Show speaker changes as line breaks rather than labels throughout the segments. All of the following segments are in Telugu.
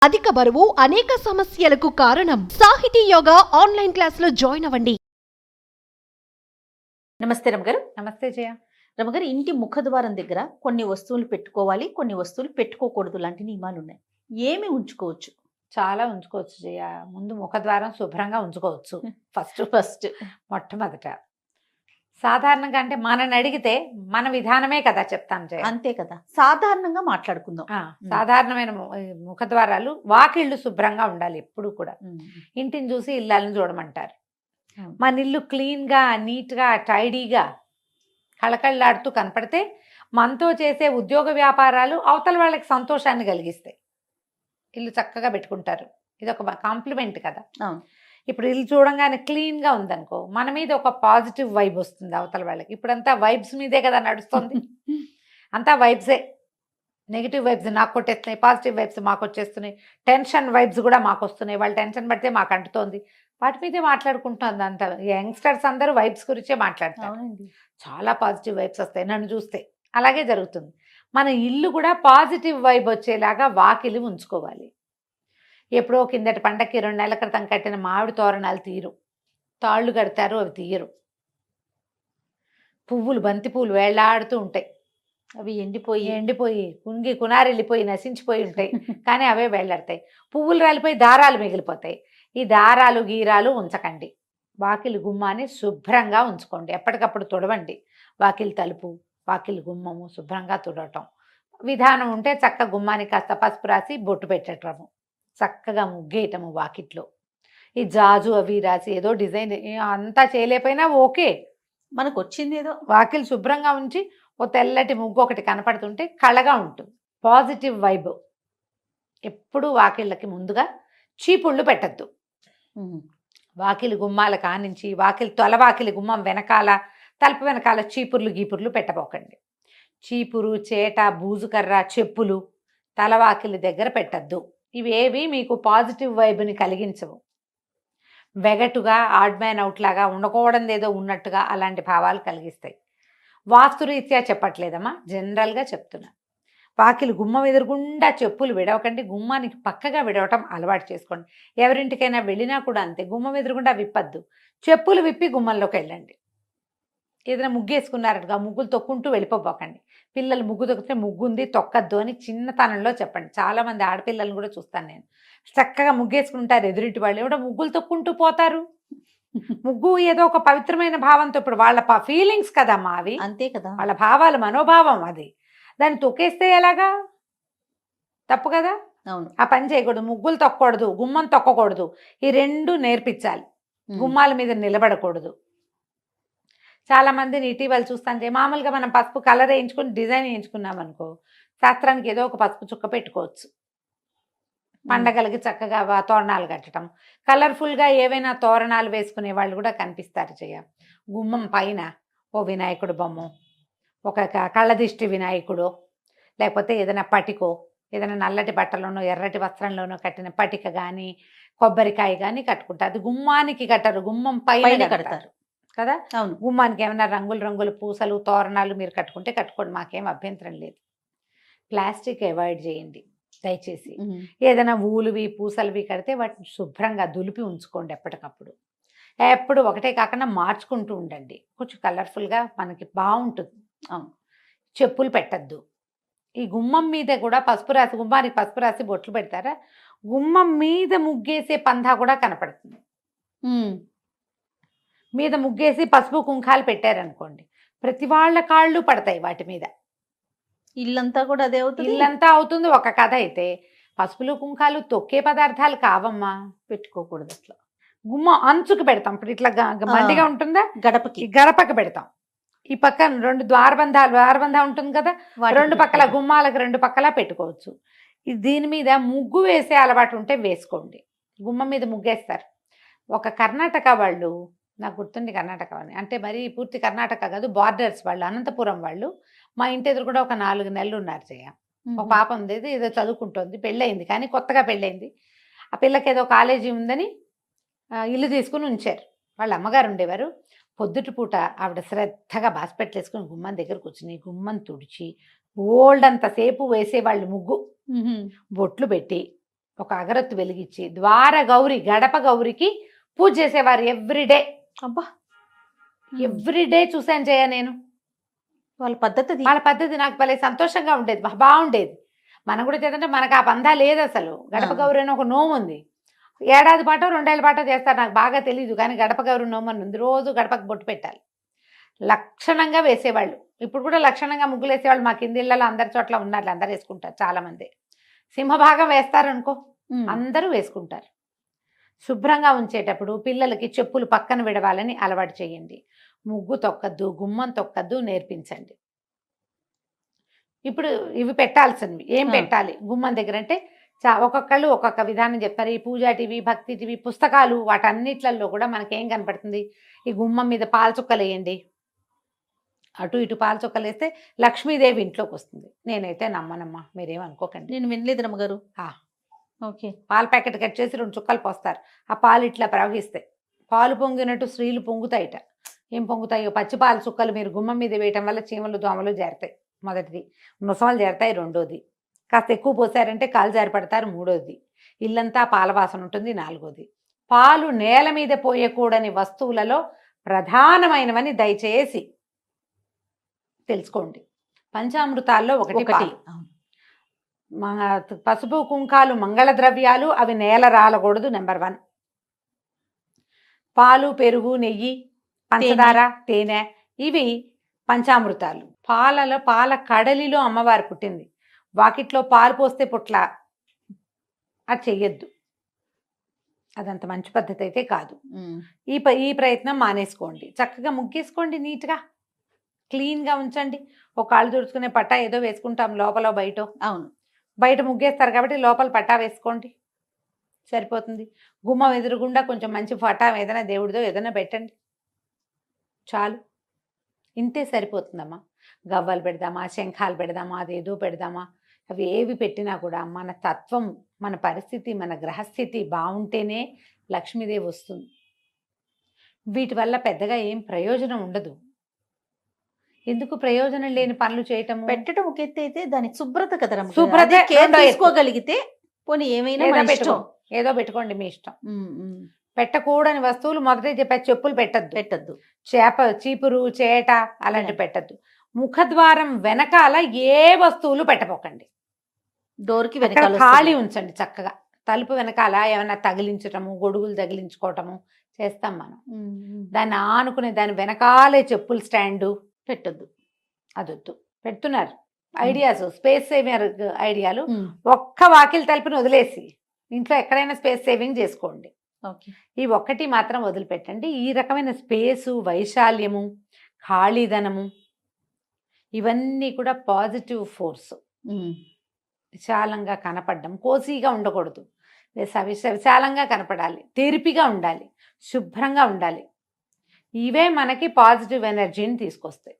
అధిక బరువు అనేక సమస్యలకు కారణం. సాహితీ యోగా ఆన్లైన్ క్లాసులో జాయిన్ అవ్వండి.
నమస్తే రమగారు.
నమస్తే జయ.
రమగారు, ఇంటి ముఖద్వారం దగ్గర కొన్ని వస్తువులు పెట్టుకోవాలి, కొన్ని వస్తువులు పెట్టుకోకూడదు లాంటి నియమాలు ఉన్నాయి. ఏమి ఉంచుకోవచ్చు?
చాలా ఉంచుకోవచ్చు జయ. ముందు ముఖద్వారం శుభ్రంగా ఉంచుకోవచ్చు.
ఫస్ట్
మొట్టమొదట సాధారణంగా అంటే మనని అడిగితే మన విధానమే కదా చెప్తాం జయ.
అంతే కదా, సాధారణంగా మాట్లాడుకుందాం.
సాధారణమైన ముఖద్వారాలు, వాకిళ్ళు శుభ్రంగా ఉండాలి ఎప్పుడు కూడా. ఇంటిని చూసి ఇళ్ళని చూడమంటారు. మన ఇల్లు క్లీన్గా, నీట్గా, టైడీగా, కళకళలాడుతూ కనపడితే మనతో చేసే ఉద్యోగ వ్యాపారాలు అవతల వాళ్ళకి సంతోషాన్ని కలిగిస్తాయి. ఇల్లు చక్కగా పెట్టుకుంటారు. ఇది ఒక కాంప్లిమెంట్ కదా. ఇప్పుడు ఇల్లు చూడంగానే క్లీన్గా ఉందనుకో, మన మీద ఒక పాజిటివ్ వైబ్ వస్తుంది అవతల వాళ్ళకి. ఇప్పుడంతా వైబ్స్ మీదే కదా నడుస్తుంది. అంతా వైబ్సే. నెగిటివ్ వైబ్స్ నాకు కొట్టేస్తున్నాయి, పాజిటివ్ వైబ్స్ మాకు వచ్చేస్తున్నాయి, టెన్షన్ వైబ్స్ కూడా మాకు వస్తున్నాయి. వాళ్ళు టెన్షన్ పడితే మాకు అంటుతోంది. వాటి మీదే మాట్లాడుకుంటుంది అంత. యంగ్స్టర్స్ అందరూ వైబ్స్ గురించే మాట్లాడతారు. చాలా పాజిటివ్ వైబ్స్ వస్తాయి నన్ను చూస్తే. అలాగే జరుగుతుంది. మన ఇల్లు కూడా పాజిటివ్ వైబ్ వచ్చేలాగా వాకిలి ఉంచుకోవాలి. ఎప్పుడో కిందటి పండక్కి 2 నెలల క్రితం కట్టిన మామిడి తోరణాలు తీరు, తాళ్ళు కడతారు, అవి తీయరు. పువ్వులు, బంతి పువ్వులు వేళ్లాడుతూ ఉంటాయి.
అవి ఎండిపోయి
కుంగి కునారెళ్ళిపోయి నశించిపోయి ఉంటాయి. కానీ అవే వేళ్లాడతాయి. పువ్వులు రాలిపోయి దారాలు మిగిలిపోతాయి. ఈ దారాలు గీరాలు ఉంచకండి. వాకిలి గుమ్మాన్ని శుభ్రంగా ఉంచుకోండి. ఎప్పటికప్పుడు తుడవండి. వాకిలి తలుపు, వాకిలి గుమ్మము శుభ్రంగా తుడవటం. విధానం ఉంటే చక్క గుమ్మానికి కాస్త పసుపు రాసి బొట్టు పెట్టటము, చక్కగా ముగ్గేయటము వాకిట్లో. ఈ జాజు అవి రాసి ఏదో డిజైన్ అంతా చేయలేకపోయినా ఓకే,
మనకు వచ్చింది ఏదో.
వాకిలి శుభ్రంగా ఉంచి ఓ తెల్లటి ముగ్గు ఒకటి కనపడుతుంటే కళగా ఉంటుంది. Positive vibe. ఎప్పుడు వాకిళ్ళకి ముందుగా చీపుళ్ళు పెట్టద్దు. వాకిలి గుమ్మాల కానించి వాకిలి తొలవాకిలి గుమ్మం వెనకాల, తలుపు వెనకాల చీపుర్లు గీపుర్లు పెట్టబోకండి. చీపురు, చేట, బూజుకర్ర, చెప్పులు తలవాకిలి దగ్గర పెట్టద్దు. ఇవేవి మీకు పాజిటివ్ వైబ్ని కలిగించవు. వెగటుగా, ఆడ్ మ్యాన్ అవుట్ లాగా, ఉండకూడదు ఏదో ఉన్నట్టుగా అలాంటి భావాలు కలిగిస్తాయి. వాస్తురీత్యా చెప్పట్లేదమ్మా, జనరల్గా చెప్తున్నా. వాకిలి గుమ్మం ఎదురుగుండా చెప్పులు విడవకండి. గుమ్మానికి పక్కగా విడవటం అలవాటు చేసుకోండి. ఎవరింటికైనా వెళ్ళినా కూడా అంతే, గుమ్మం ఎదురుగుండా విప్పద్దు. చెప్పులు విప్పి గుమ్మంలోకి వెళ్ళండి. ఏదైనా ముగ్గేసుకున్నారట్టుగా ముగ్గులు తొక్కుంటూ వెళ్ళిపోబోకండి. పిల్లలు ముగ్గు తొక్కితే ముగ్గుంది తొక్కద్దు అని చిన్నతనంలో చెప్పండి. చాలామంది ఆడపిల్లలను కూడా చూస్తాను నేను. చక్కగా ముగ్గేసుకుంటారు ఎదురింటి వాళ్ళు, ఎవడో ముగ్గులు తొక్కుంటూ పోతారు. ముగ్గు ఏదో ఒక పవిత్రమైన భావంతో, ఇప్పుడు వాళ్ళ ఫీలింగ్స్ కదమ్మా అవి.
అంతే కదా,
వాళ్ళ భావాలు, మనోభావం అది. దాన్ని తొక్కేస్తే ఎలాగా? తప్పు కదా.
అవును,
ఆ పని చేయకూడదు. ముగ్గులు తొక్కకూడదు, గుమ్మం తొక్కకూడదు. ఈ 2 నేర్పించాలి. గుమ్మాల మీద నిలబడకూడదు. చాలా మందిని ఇటీవల చూస్తాను, మామూలుగా మనం పసుపు కలర్ వేయించుకుని డిజైన్ వేయించుకున్నాం అనుకో, శాస్త్రానికి ఏదో ఒక పసుపు చుక్క పెట్టుకోవచ్చు. పండగలకి చక్కగా తోరణాలు కట్టడం, కలర్ఫుల్గా ఏవైనా తోరణాలు వేసుకునే వాళ్ళు కూడా కనిపిస్తారు. గుమ్మం పైన ఓ వినాయకుడు బొమ్మ, ఒక కళ్ళదిష్టి వినాయకుడు, లేకపోతే ఏదైనా పటికో, ఏదైనా నల్లటి బట్టలోనో ఎర్రటి వస్త్రంలోనో కట్టిన పటిక కానీ, కొబ్బరికాయ కానీ కట్టుకుంటారు. అది గుమ్మానికి కట్టరు, గుమ్మం పైన కడతారు కదా.
అవును,
గుమ్మానికి ఏమైనా రంగులు పూసలు, తోరణాలు మీరు కట్టుకుంటే కట్టుకోండి, మాకేం అభ్యంతరం లేదు. ప్లాస్టిక్ అవాయిడ్ చేయండి దయచేసి. ఏదైనా ఊలువి పూసలువి కడితే వాటిని శుభ్రంగా దులిపి ఉంచుకోండి ఎప్పటికప్పుడు. ఎప్పుడు ఒకటే కాకుండా మార్చుకుంటూ ఉండండి. కొంచెం కలర్ఫుల్గా మనకి బాగుంటుంది. చెప్పులు పెట్టద్దు. ఈ గుమ్మం మీద కూడా పసుపు రాసి, గుమ్మానికి పసుపు రాసి బొట్లు పెడతారా, గుమ్మం మీద ముగ్గేసే పందా కూడా కనపడుతుంది. మీద ముగ్గేసి పసుపు కుంకాలు పెట్టారనుకోండి, ప్రతి వాళ్ళ కాళ్ళు పడతాయి వాటి మీద.
ఇల్లంతా కూడా అదే అవుతుంది.
ఇల్లంతా అవుతుంది. ఒక కథ అయితే పసుపులు కుంకాలు తొక్కే పదార్థాలు కావమ్మా,
పెట్టుకోకూడదు. అట్లా
గుమ్మ అంచుకు పెడతాం. ఇప్పుడు ఇట్లా మండిగా ఉంటుందా, గడపకి పెడతాం. ఈ పక్కన 2 ద్వారబంధం ఉంటుంది కదా, 2 పక్కల గుమ్మాలకు 2 పక్కల పెట్టుకోవచ్చు. దీని మీద ముగ్గు వేసే అలవాటు ఉంటే వేసుకోండి. గుమ్మం మీద ముగ్గేస్తారు. ఒక కర్ణాటక వాళ్ళు, నాకు గుర్తుంది కర్ణాటక అని, అంటే మరి పూర్తి కర్ణాటక కాదు, బార్డర్స్ వాళ్ళు, అనంతపురం వాళ్ళు. మా ఇంటి ఎదురు కూడా ఒక 4 నెలలు ఉన్నారు. ఒక పాప ఉంది, ఏదో చదువుకుంటుంది, పెళ్ళయింది, కానీ కొత్తగా పెళ్ళయింది. ఆ పిల్లకి ఏదో కాలేజీ ఉందని ఇల్లు తీసుకుని ఉంచారు. వాళ్ళ అమ్మగారు ఉండేవారు. పొద్దుటి పూట ఆవిడ శ్రద్ధగా బాస్పెట్లేసుకుని గుమ్మం దగ్గర కూర్చుని గుమ్మం తుడిచి బోల్డ్ అంతసేపు వేసేవాళ్ళు ముగ్గు, బొట్లు పెట్టి ఒక అగరత్తు వెలిగించి ద్వార గౌరి గడప గౌరికి పూజ చేసేవారు ఎవ్రీడే.
అబ్బా
ఎవ్రీడే చూసాను జయ నేను.
వాళ్ళ పద్ధతి అది.
వాళ్ళ పద్ధతి నాకు భలే సంతోషంగా ఉండేది, బాగుండేది. మనం కూడా చేద్దంటే మనకు ఆ పందా లేదు అసలు. గడప గౌరి అని ఒక నోము ఉంది, ఏడాది పాటో 2 ఏళ్ళ పాటో చేస్తారు, నాకు బాగా తెలియదు. కానీ గడప గౌరి నోము అని ఉంది, రోజు గడపకు బొట్టు పెట్టాలి. లక్షణంగా వేసేవాళ్ళు. ఇప్పుడు కూడా లక్షణంగా ముగ్గులు వేసేవాళ్ళు మా కింది ఇళ్ళలో అందరి చోట్ల ఉన్నారు, అందరు వేసుకుంటారు. చాలా మంది సింహభాగం వేస్తారు అనుకో, అందరూ వేసుకుంటారు. శుభ్రంగా ఉంచేటప్పుడు పిల్లలకి చెప్పులు పక్కన విడవాలని అలవాటు చేయండి. ముగ్గు తొక్కద్దు, గుమ్మం తొక్కద్దు నేర్పించండి. ఇప్పుడు ఇవి పెట్టాల్సినవి ఏం పెట్టాలి గుమ్మం దగ్గర అంటే ఒక్కొక్కళ్ళు ఒక్కొక్క విధానం చెప్తారు. ఈ పూజా టీవీ, భక్తి టీవీ, పుస్తకాలు, వాటన్నిట్లలో కూడా మనకేం కనపడుతుంది, ఈ గుమ్మం మీద పాల చుక్కలు వేయండి. అటు ఇటు పాల చుక్కలు వేస్తే లక్ష్మీదేవి ఇంట్లోకి వస్తుంది. నేనైతే నమ్మనమ్మా, మీరేమనుకోకండి.
నేను వినలేదు రమ్మగారు. ఓకే.
పాల ప్యాకెట్ కట్ చేసి 2 చుక్కలు పోస్తారు, ఆ పాలు ఇట్లా ప్రవహిస్తాయి. పాలు పొంగినట్టు స్త్రీలు పొంగుతాయిట. ఏం పొంగుతాయో, పచ్చి పాల చుక్కలు మీరు గుమ్మం మీద వేయటం వల్ల చీమలు దోమలు చేరుతాయి. మొదటిది. ముసమలు చేరుతాయి. రెండోది, కాస్త ఎక్కువ పోసారంటే కాలు జారి పడతారు. మూడోది, ఇల్లంతా పాల వాసన ఉంటుంది. నాలుగోది, పాలు నేల మీద పోయకూడని వస్తువులలో ప్రధానమైనవని దయచేసి తెలుసుకోండి. పంచామృతాల్లో ఒకటి పాలు. పసుపు కుంకాలు మంగళ ద్రవ్యాలు, అవి నేల రాలకూడదు. నెంబర్ 1. పాలు, పెరుగు, నెయ్యి, పంచదార, తేనె, ఇవి పంచామృతాలు. పాల కడలిలో అమ్మవారు పుట్టింది. వాకిట్లో పాలు పోస్తే పుట్ల, అది చెయ్యొద్దు. అదంత మంచి పద్ధతి అయితే కాదు. ఈ ప్రయత్నం మానేసుకోండి. చక్కగా ముగ్గేసుకోండి, నీట్గా క్లీన్గా ఉంచండి. ఒక కాళ్ళు తుడుచుకునే పట్టా ఏదో వేసుకుంటాం లోపల బయట.
అవును,
బయట ముగ్గేస్తారు కాబట్టి లోపల పట్టా వేసుకోండి, సరిపోతుంది. గుమ్మం ఎదురుగుండా కొంచెం మంచి పట్టా ఏదైనా దేవుడిదో ఏదైనా పెట్టండి, చాలు. ఇంతే సరిపోతుందమ్మా. గవ్వలు పెడదామా, శంఖాలు పెడదామా, అదేదో పెడదామా, అవి ఏవి పెట్టినా కూడా మన తత్వం, మన పరిస్థితి, మన గ్రహస్థితి బాగుంటేనే లక్ష్మీదేవి వస్తుంది. వీటి వల్ల పెద్దగా ఏం ప్రయోజనం ఉండదు. ఎందుకు ప్రయోజనం లేని పనులు చేయటము?
పెట్టడం ఒక ఎత్తు అయితే దాని శుభ్రత కదా రమ్మగారు.
శుభ్రత
అది care
రెండో ఎత్తు.
తీసుకోగలిగితే పోనీ ఏమైనా
ఏదో
మన ఇష్టం.
పెట్టుకో, ఏదో పెట్టుకోండి మీ ఇష్టం. పెట్టకూడని వస్తువులు మొదటే చెప్పా, చెప్పులు పెట్టద్దు,
పెట్టద్దు.
చీపురు, చేట అలాంటి పెట్టద్దు. ముఖద్వారం వెనకాల ఏ వస్తువులు పెట్టపోకండి.
డోర్కి
అక్కడ
వెనకాల
ఖాళీ ఉంచండి చక్కగా. తలుపు వెనకాల ఏమైనా తగిలించటము, గొడుగులు తగిలించుకోవటము చేస్తాం మనం. దాన్ని ఆనుకునే దాని వెనకాలే చెప్పులు స్టాండు
పెట్టద్దు.
అదొద్దు. పెడుతున్నారు ఐడియాస్, స్పేస్ సేవింగ్ ఐడియాలు. ఒక్క వాకిలి తలుపుని వదిలేసి ఇంట్లో ఎక్కడైనా స్పేస్ సేవింగ్ చేసుకోండి.
ఓకే.
ఈ ఒక్కటి మాత్రం వదిలిపెట్టండి. ఈ రకమైన స్పేసు, వైశాల్యము, ఖాళీదనము, ఇవన్నీ కూడా పాజిటివ్ ఫోర్స్. విశాలంగా కనపడడం, కోసీగా ఉండకూడదు. విశాలంగా కనపడాలి, తెరిపిగా ఉండాలి, శుభ్రంగా ఉండాలి. ఇవే మనకి పాజిటివ్ ఎనర్జీని తీసుకొస్తాయి.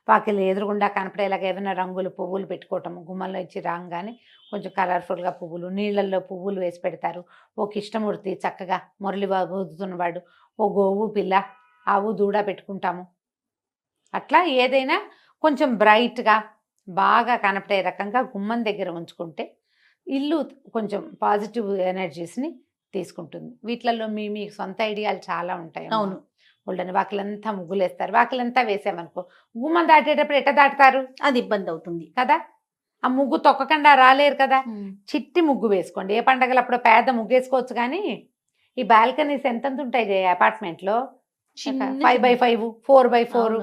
వాకిలి ఎదురుగుండా కనపడేలాగా ఏమైనా రంగులు, పువ్వులు పెట్టుకోవటము. గుమ్మంలో ఇచ్చి రాగానే కొంచెం కలర్ఫుల్గా పువ్వులు, నీళ్ళల్లో పువ్వులు వేసి పెడతారు. ఓ కృష్ణమూర్తి చక్కగా మురళిబాబు ఊదుతున్నవాడు, ఓ గోవు పిల్ల, ఆవు దూడ పెట్టుకుంటాము. అట్లా ఏదైనా కొంచెం బ్రైట్గా బాగా కనపడే రకంగా గుమ్మం దగ్గర ఉంచుకుంటే ఇల్లు కొంచెం పాజిటివ్ ఎనర్జీస్ని తీసుకుంటుంది. వీటిలలో మీ సొంత ఐడియాలు చాలా ఉంటాయి.
అవును.
వాళ్ళని వాకిలంతా ముగ్గులేస్తారు. వాకిలంతా వేసామనుకో, గుమ్మం దాటేటప్పుడు ఎట్ట దాటుతారు?
అది ఇబ్బంది అవుతుంది
కదా. ఆ ముగ్గు తొక్కకుండా రాలేరు కదా. చిట్టి ముగ్గు వేసుకోండి. ఏ పండగలప్పుడు పెద్ద ముగ్గు వేసుకోవచ్చు, కానీ ఈ బాల్కనీస్ ఎంతంత ఉంటాయి అపార్ట్మెంట్లో? 5x5, 4x4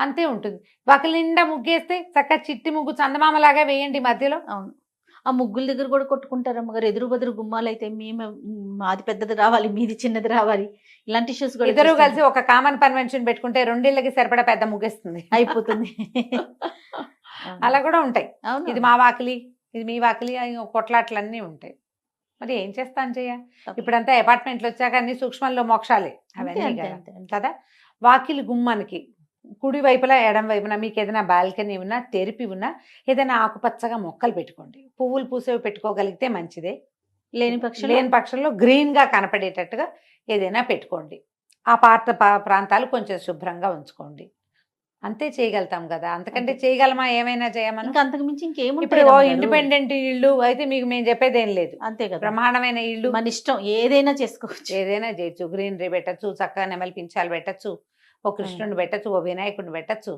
అంతే ఉంటుంది. వాకిలి నిండా ముగ్గేస్తే చక్కగా చిట్టి ముగ్గు చందమామలాగా వేయండి మధ్యలో.
అవును. ఆ ముగ్గుల దగ్గర కూడా కొట్టుకుంటారు అమ్మగారు. ఎదురు బదురు గుమ్మాలు అయితే మాది పెద్దది రావాలి, మీది చిన్నది రావాలి, ఇలాంటి ఇష్యూస్ కూడా.
ఇద్దరు కలిసి ఒక కామన్ కన్వెన్షన్ పెట్టుకుంటే 2 ఇళ్ళకి సరిపడా పెద్ద ముగ్గేస్తుంది, అయిపోతుంది. అలా కూడా ఉంటాయి. ఇది మా వాకిలి, ఇది మీ వాకిలి, కొట్లాట్లన్నీ ఉంటాయి. మరి ఏం చేస్తాను చెయ్య? ఇప్పుడంతా అపార్ట్మెంట్లు వచ్చాక అన్ని సూక్ష్మంలో మోక్షాలే అవన్నీ కదా. వాకిలి గుమ్మానికి కుడి వైపులా ఎడం వైపున మీకు ఏదైనా బాల్కనీ ఉన్నా, తెరిపి ఉన్నా, ఏదైనా ఆకుపచ్చగా మొక్కలు పెట్టుకోండి. పువ్వులు పూసేవి పెట్టుకోగలిగితే మంచిదే. లేని పక్షంలో గ్రీన్గా కనపడేటట్టుగా ఏదైనా పెట్టుకోండి. ఆ ప్రాంతాలు కొంచెం శుభ్రంగా ఉంచుకోండి. అంతే చేయగలుగుతాం కదా, అంతకంటే
అంతే.
చేయగలమా, ఏమైనా చేయమని.
ఇంకా అంతకు మించి
ఇప్పుడు
ఇంకేముంటాయి రమ్మగారు?
ఇండిపెండెంట్ ఇల్లు అయితే మీకు మేము చెప్పేది ఏం లేదు.
అంతే కదా,
బ్రహ్మాండమైన ఇల్లు
మన ఇష్టం ఏదైనా చేసుకోవచ్చు.
ఏదైనా చేయొచ్చు, గ్రీనరీ పెట్టచ్చు, చక్కగా నెమలి పించాలు పెట్టచ్చు, ఓ కృష్ణుని పెట్టచ్చు, ఓ వినాయకుడిని పెట్టచ్చు.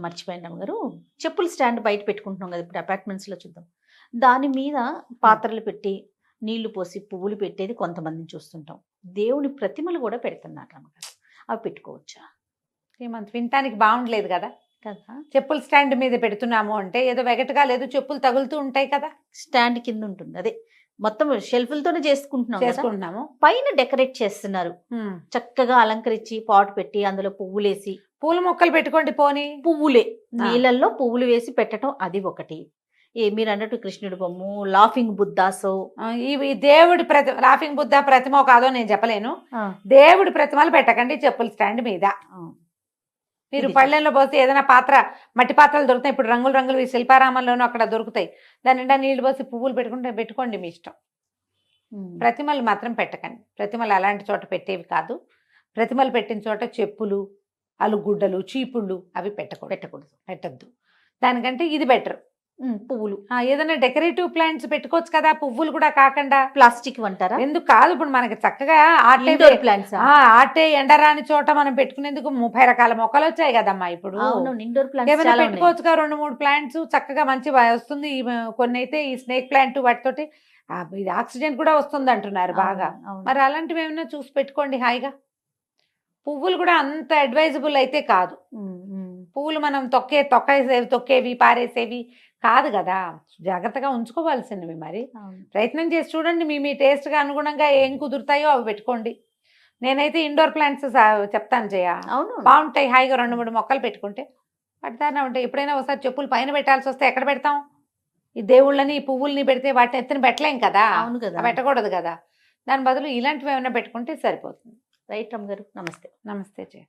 మర్చిపోయాను అమ్మగారు, చెప్పుల స్టాండ్ బయట పెట్టుకుంటున్నాం కదా ఇప్పుడు అపార్ట్మెంట్స్ లో, చూద్దాం దాని మీద పాత్రలు పెట్టి నీళ్లు పోసి పువ్వులు పెట్టేది కొంతమందిని చూస్తుంటాం. దేవుని ప్రతిమలు కూడా పెడుతున్నారు అమ్మగారు, అవి పెట్టుకోవచ్చా?
ఏమంత వినటానికి బాగుండలేదు కదా.
కదా,
చెప్పుల స్టాండ్ మీద పెడుతున్నాము అంటే ఏదో వెగటగా లేదు, చెప్పులు తగులుతూ ఉంటాయి కదా,
స్టాండ్ కింద ఉంటుంది, అదే మొత్తం షెల్ఫ్లతోనే చేసుకుంటున్నాం కదా.
చేసుకుంటున్నాము.
పైన డెకరేట్ చేస్తున్నారు, చక్కగా అలంకరించి పాట్ పెట్టి అందులో పువ్వులేసి,
పూల మొక్కలు పెట్టుకోండి పోనీ.
పువ్వులే నీళ్ళల్లో పువ్వులు వేసి పెట్టడం, అది ఒకటి. మీరు అన్నట్టు కృష్ణుడి బొమ్మ, లాఫింగ్ బుద్ధాసో,
ఇవి దేవుడి లాఫింగ్ బుద్ధ ప్రతిమ కాదో నేను చెప్పలేను. దేవుడి ప్రతిమలు పెట్టకండి చెప్పుల స్టాండ్ మీద. మీరు
ఇది
పళ్ళెంలో పోసి ఏదైనా పాత్ర, మట్టి పాత్రలు దొరుకుతాయి ఇప్పుడు, రంగులు రంగులు ఈ శిల్పారామంలోనూ అక్కడ దొరుకుతాయి, దాని నిండా నీళ్లు పోసి పువ్వులు పెట్టుకోండి మీ ఇష్టం. ప్రతిమలు మాత్రం పెట్టకండి, ప్రతిమలు అలాంటి చోట పెట్టేవి కాదు. ప్రతిమలు పెట్టిన చోట చెప్పులు, అలుగుడ్డలు, చీపుళ్ళు అవి పెట్టద్దు. దానికంటే ఇది బెటర్.
పువ్వులు
ఏదైనా డెకరేటివ్ ప్లాంట్స్ పెట్టుకోవచ్చు కదా, పువ్వులు కూడా కాకుండా.
ప్లాస్టిక్ అంటారా?
ఎందుకు కాదు, ఇప్పుడు మనకి చక్కగా
ఇండోర్ ప్లాంట్స్,
ఆటే ఎండరాని చోట మనం పెట్టుకునేందుకు 30 రకాల మొక్కలు వచ్చాయి కదమ్మా ఇప్పుడు.
ఇండోర్
ఏమైనా
ప్లాంట్స్
పెట్టుకోవచ్చుగా 2-3 ప్లాంట్స్ చక్కగా మంచి వస్తుంది. కొన్ని అయితే ఈ స్నేక్ ప్లాంట్ వాటితోటి ఇది ఆక్సిజన్ కూడా వస్తుంది అంటున్నారు బాగా. మరి అలాంటివి ఏమైనా చూసి పెట్టుకోండి హాయిగా. పువ్వులు కూడా అంత అడ్వైజబుల్ అయితే కాదు. పువ్వులు మనం తొక్కేవి పారేసేవి కాదు కదా, జాగ్రత్తగా ఉంచుకోవాల్సినవి. మరి ప్రయత్నం చేసి చూడండి, మీ టేస్ట్గా అనుగుణంగా ఏం కుదురుతాయో అవి పెట్టుకోండి. నేనైతే ఇండోర్ ప్లాంట్స్ చెప్తాను బాగుంటాయి, హాయిగా 2-3 మొక్కలు పెట్టుకుంటే పడతానే ఉంటాయి. ఎప్పుడైనా ఒకసారి చెప్పులు పైన పెట్టాల్సి వస్తే ఎక్కడ పెడతాం? ఈ దేవుళ్ళని, ఈ పువ్వుల్ని పెడితే వాటిని ఎత్తున పెట్టలేం కదా, పెట్టకూడదు కదా. దాని బదులు ఇలాంటివి ఏమైనా పెట్టుకుంటే సరిపోతుంది.
రైట్ రమ్మ గారు, నమస్తే.
నమస్తే జయ.